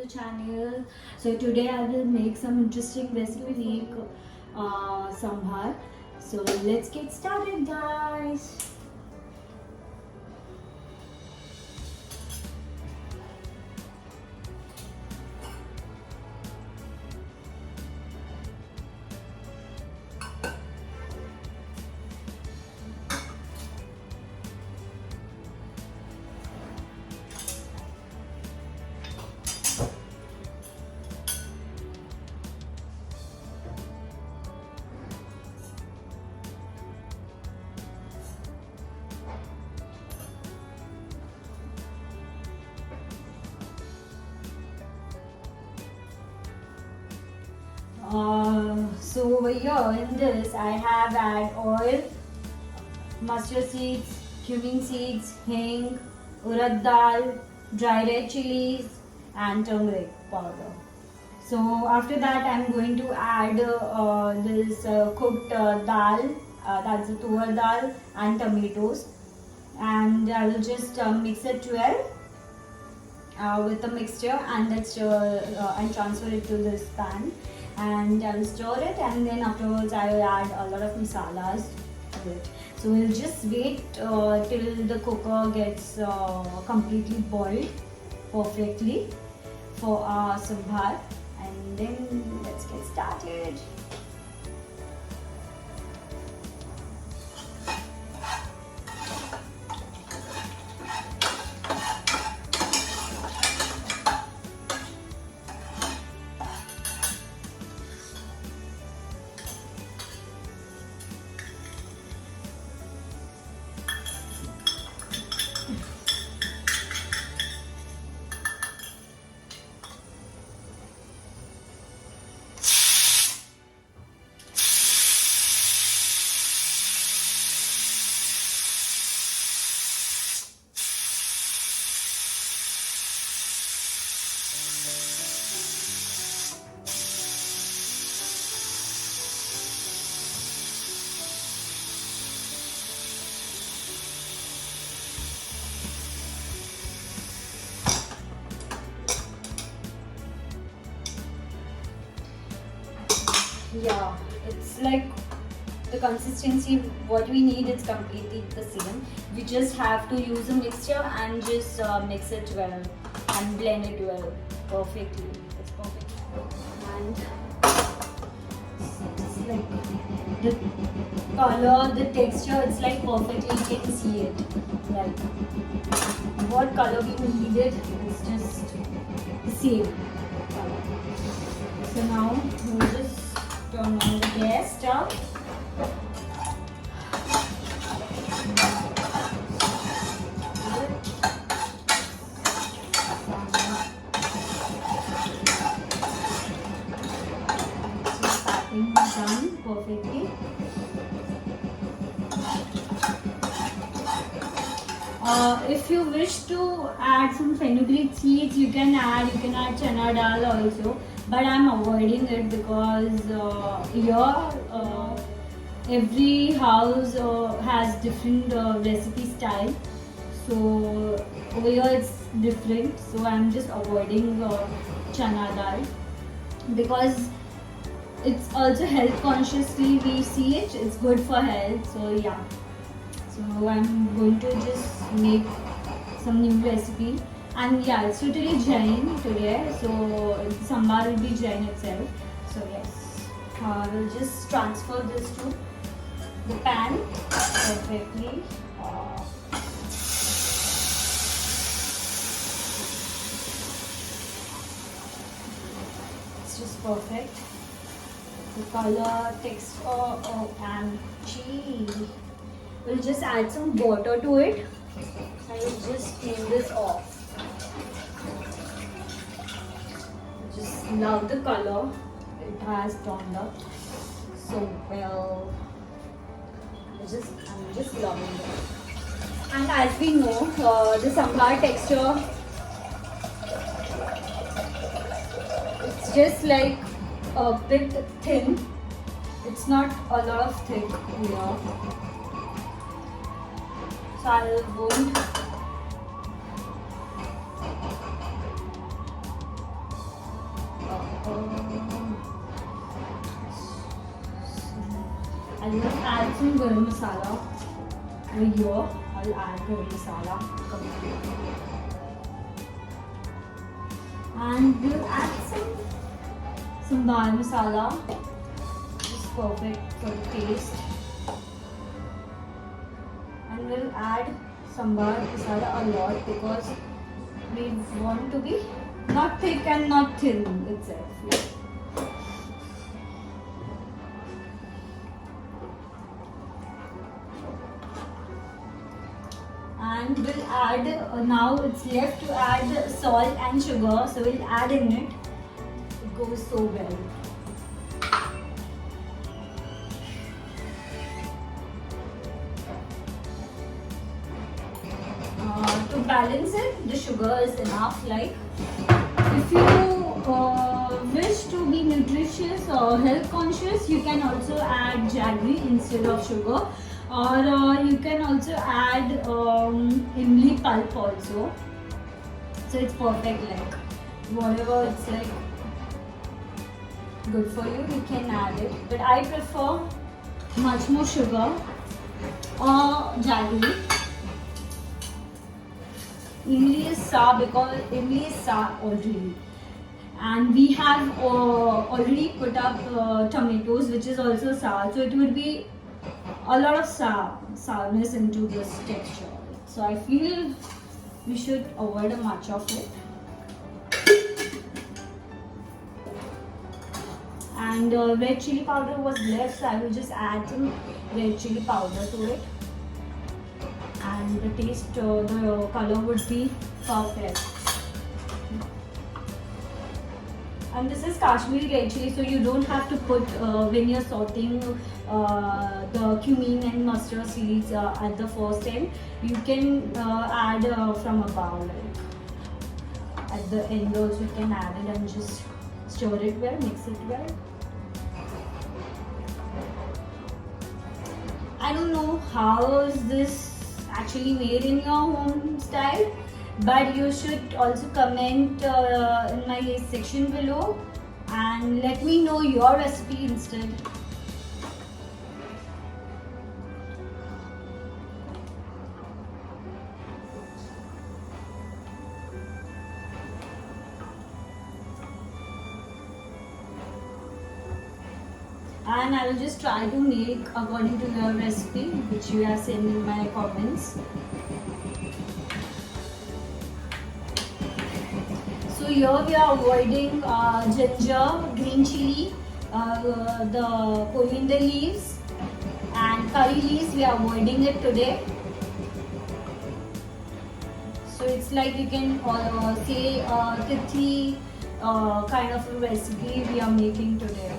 channel. So today I will make some interesting recipe sambar. So let's get started, guys. So over here in this I have add oil, mustard seeds, cumin seeds, hing, urad dal, dry red chilies and turmeric powder. So after that I'm going to add this cooked dal, that's the tur dal and tomatoes, and I will just mix it well with the mixture and and transfer it to this pan, and I will stir it, and then afterwards I will add a lot of masalas to it. So we'll just wait till the cooker gets completely boiled perfectly for our sambar, and then let's get started. Yeah, it's like the consistency what we need is completely the same. We just have to use a mixture and just mix it well and blend it well perfectly. It's perfect. And it's like the color, the texture, it's like perfectly you can see it. Like what color we needed, it's just the same color. So now we'll just turn on the gas stove. Starting done perfectly. If you wish to add some fenugreek seeds, you can add chana dal also, but I'm avoiding it because here every house has different recipe style. So over here it's different, so I'm just avoiding chana dal because it's also health consciously we see it, it's good for health. So yeah, so I'm going to just make some new recipe, and yeah, it's totally Jain today, so sambar will be Jain itself. So yes, we'll just transfer this to the pan perfectly. It's just perfect. The color, texture, and gee. We'll just add some water to it. I will just steam this off. Just love the color. It has turned up so well. I'm just loving it. And as we know, the sambar texture, it's just like a bit thin. It's not a lot of thick here. So I won't I'll just add some garam masala over here. I'll add garam masala. And we'll add some bar masala. It's perfect for the taste. And we'll add sambar masala a lot because we want to be not thick and not thin itself. And we'll add, now it's left to add salt and sugar, so we'll add in it. It goes so well. To balance it, the sugar is enough. Like if you wish to be nutritious or health conscious, you can also add jaggery instead of sugar, or you can also add imli pulp also. So it's perfect, like whatever it's like good for you, you can add it. But I prefer much more sugar or jaggery. Imli is sour because imli is sour already, and we have already put up tomatoes, which is also sour, so it would be a lot of sourness into this texture. So I feel we should avoid much of it. And red chili powder was left, so I will just add some red chili powder to it. And the taste, the color would be perfect. And this is Kashmiri red chili, so you don't have to put when you're sauteing the cumin and mustard seeds at the first end. You can add from above, like at the end also you can add it and just stir it well, mix it well. I don't know how is this actually made in your home style, but you should also comment in my section below and let me know your recipe instead. And I will just try to make according to your recipe which you have sent in my comments. So here we are avoiding ginger, green chili, the coriander leaves and curry leaves. We are avoiding it today. So it's like you can say tithi kind of a recipe we are making today.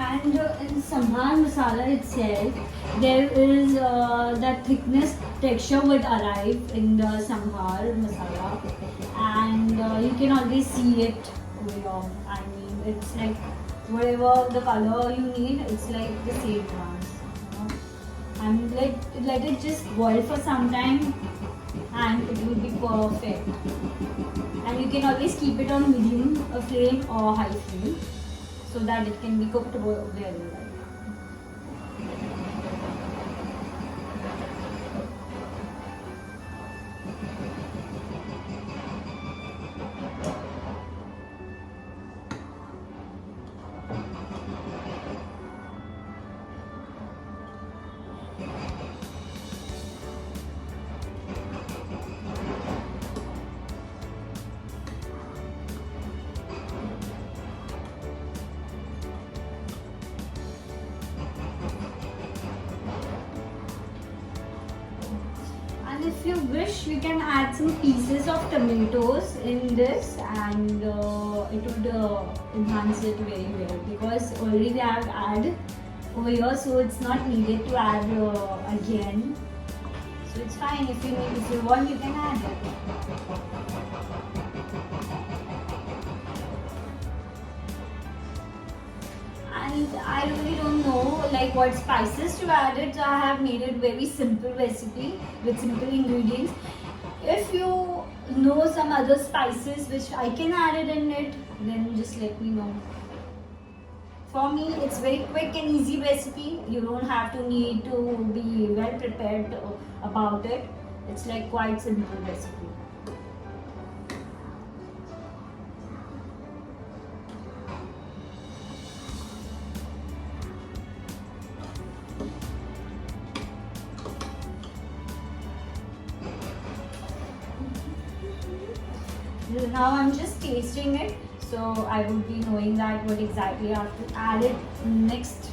And in sambar masala itself, there is that thickness texture would arrive in the sambar masala, and you can always see it over here. I mean, it's like whatever the color you need, it's like the same ones. And let it just boil for some time, and it will be perfect. And you can always keep it on medium flame or high flame, so that it can be cooked very well. you wish, you can add some pieces of tomatoes in this, and it would enhance it very well, because already we have added over here, so it's not needed to add again. So it's fine. If you want, you can add it. And I really don't know like what spices to add it, so I have made it very simple recipe with simple ingredients. If you know some other spices which I can add it in it, then just let me know. For me, it's very quick and easy recipe. You don't have to need to be well prepared about it. It's like quite simple recipe. Now I'm just tasting it, so I would be knowing that what exactly I have to add it next.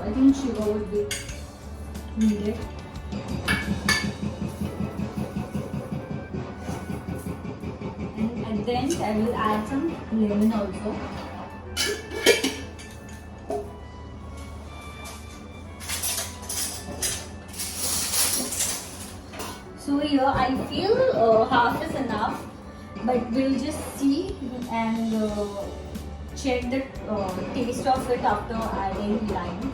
I think sugar would be needed. And at the end I will add some lemon also. So here I feel half is enough, but we'll just see and check the taste of it after adding lime.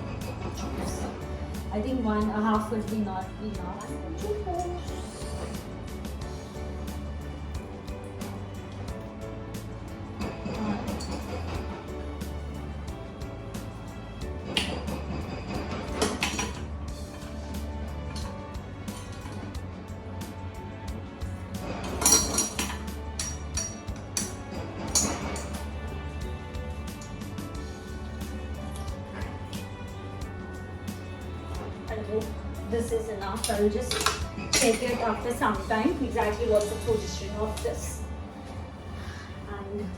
I think half would be not enough. I hope this is enough. I will just check it after some time exactly what's the position of this. And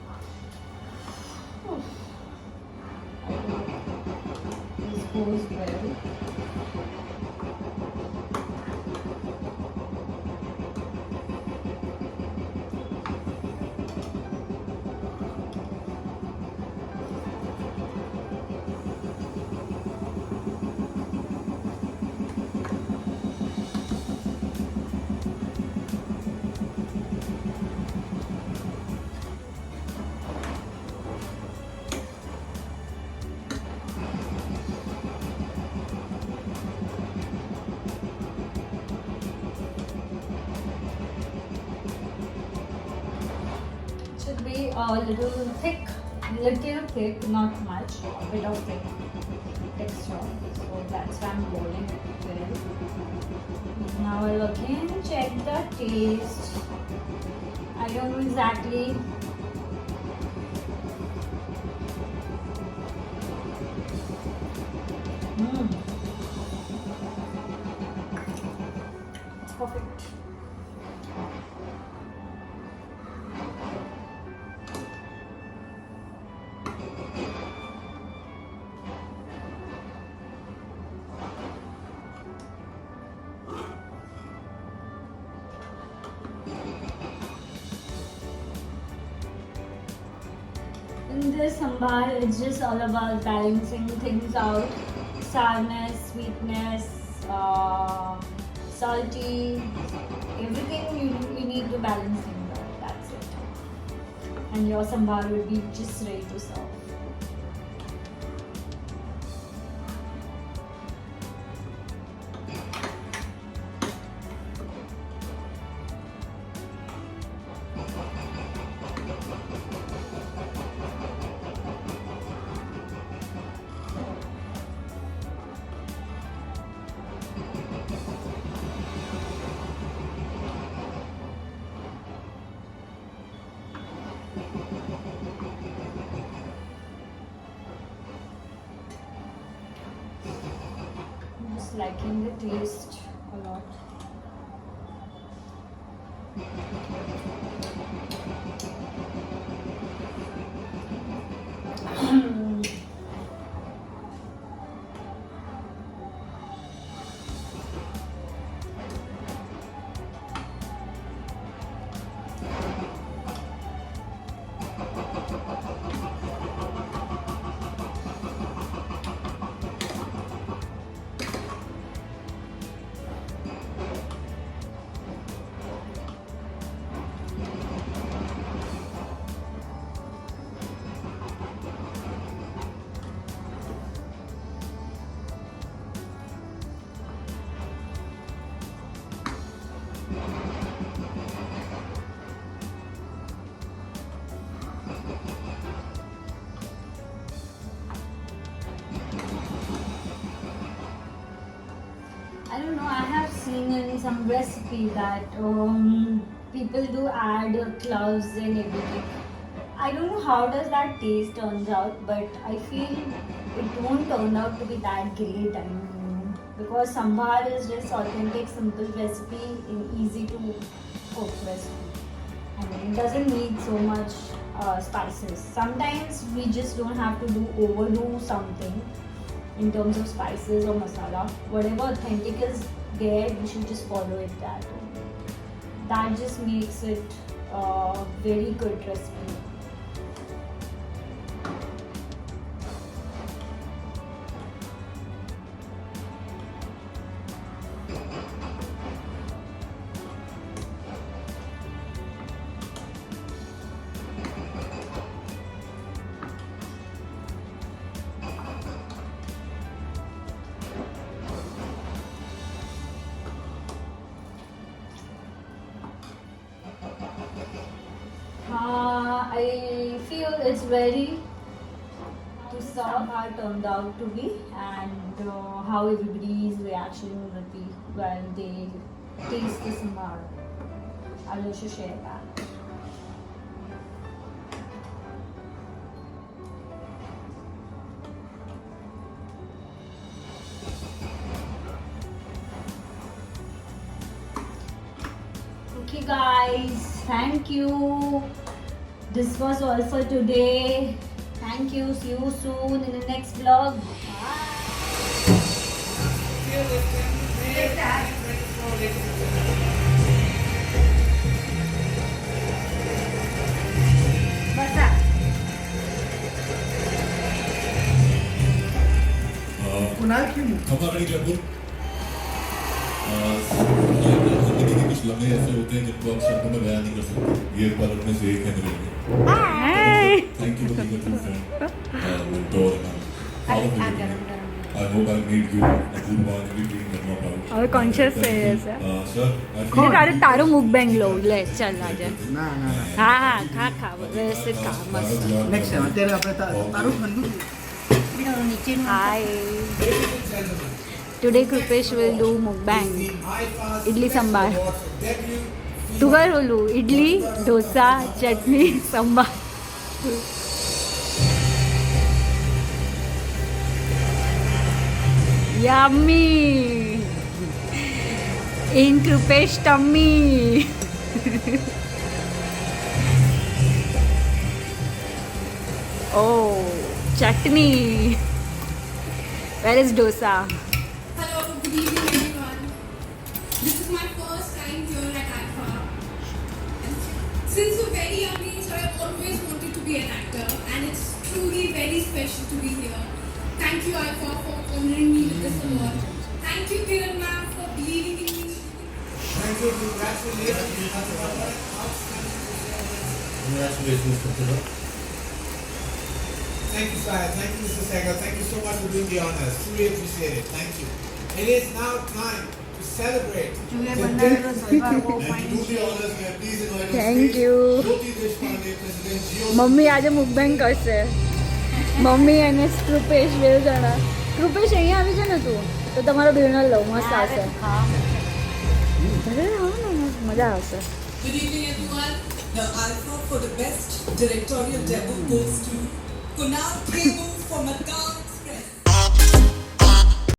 I hope this goes well. Should be a little thick, not much, a bit of thick texture. So that's why I'm boiling it well. Now I'll again check the taste. I don't know exactly. It's perfect. In this sambar, it's just all about balancing things out. Sourness, sweetness, salty, everything you need to balance things out. That's it. And your sambar will be just ready to serve. just liking the taste a lot. I don't know, I have seen in some recipe that people do add cloves and everything. I don't know how does that taste turns out, but I feel it won't turn out to be that great. I mean, because sambar is just authentic, simple recipe, and easy to cook recipe. I mean, it doesn't need so much spices. Sometimes we just don't have to overdo something in terms of spices or masala. Whatever authentic is there, we should just follow it that way. That just makes it a very good recipe. I feel it's very to sambar turned out to be, and how everybody's reaction will be when they taste the sambar. I'll also share that. Okay guys, thank you. This was all for today. Thank you. See you soon in the next vlog. हमारा जयपुर जिंदगी के कुछ लम्हे ऐसे होते हैं जिनको आप शब्दों में बयान नहीं कर सकते। ये एक बार उनमें से एक है मेरे लिए। Thank you for being a true friend with Dor and all of you. I hope I made you a good one. Every dream that not out. હવે કોન્શિયસ થઈ જશે Sir, I હું તારું તારું મુકબેંગ લઉં લે ચાલ આજે ના ના ના હા હા ખા ખા વ્યવસ્થિત ખા મસ્ત નેક્સ્ટ ટાઈમ અત્યારે આપણે તારું ઠંડુ Hi. Today Krupesh will do mukbang. Idli sambar. Tugar holu. Idli, dosa, chutney, sambar. Yummy. In Krupesh tummy. Oh. Chutney. Where is dosa? Hello, good evening everyone. This is my first time here at IFA. Since a very young age, I have always wanted to be an actor, and it's truly very special to be here. Thank you IFA for honoring me with this award. Thank you Kiran ma'am for believing in me. Thank you. Congratulations. Congratulations, Mr. Thank you, Sai. Thank you, Mr. Sehgal. Thank you so much for doing the honors. Truly appreciate it. Thank you. It is now time to celebrate. And to do the honors, may I please invite on Thank stage you. Jyoti Deshpande, President Jio. Mummy આજે મુકબેંગ કરશે mummy અને કૃપેશ બે જણા કૃપેશ અહીંયા આવી જા ને તું તો તમારો ડિનર લઉં મસ્ત આવશે અરે હા ને મજા આવશે Good evening, everyone. The Alpha for the best directorial debut goes to Kunal Khemu for Madam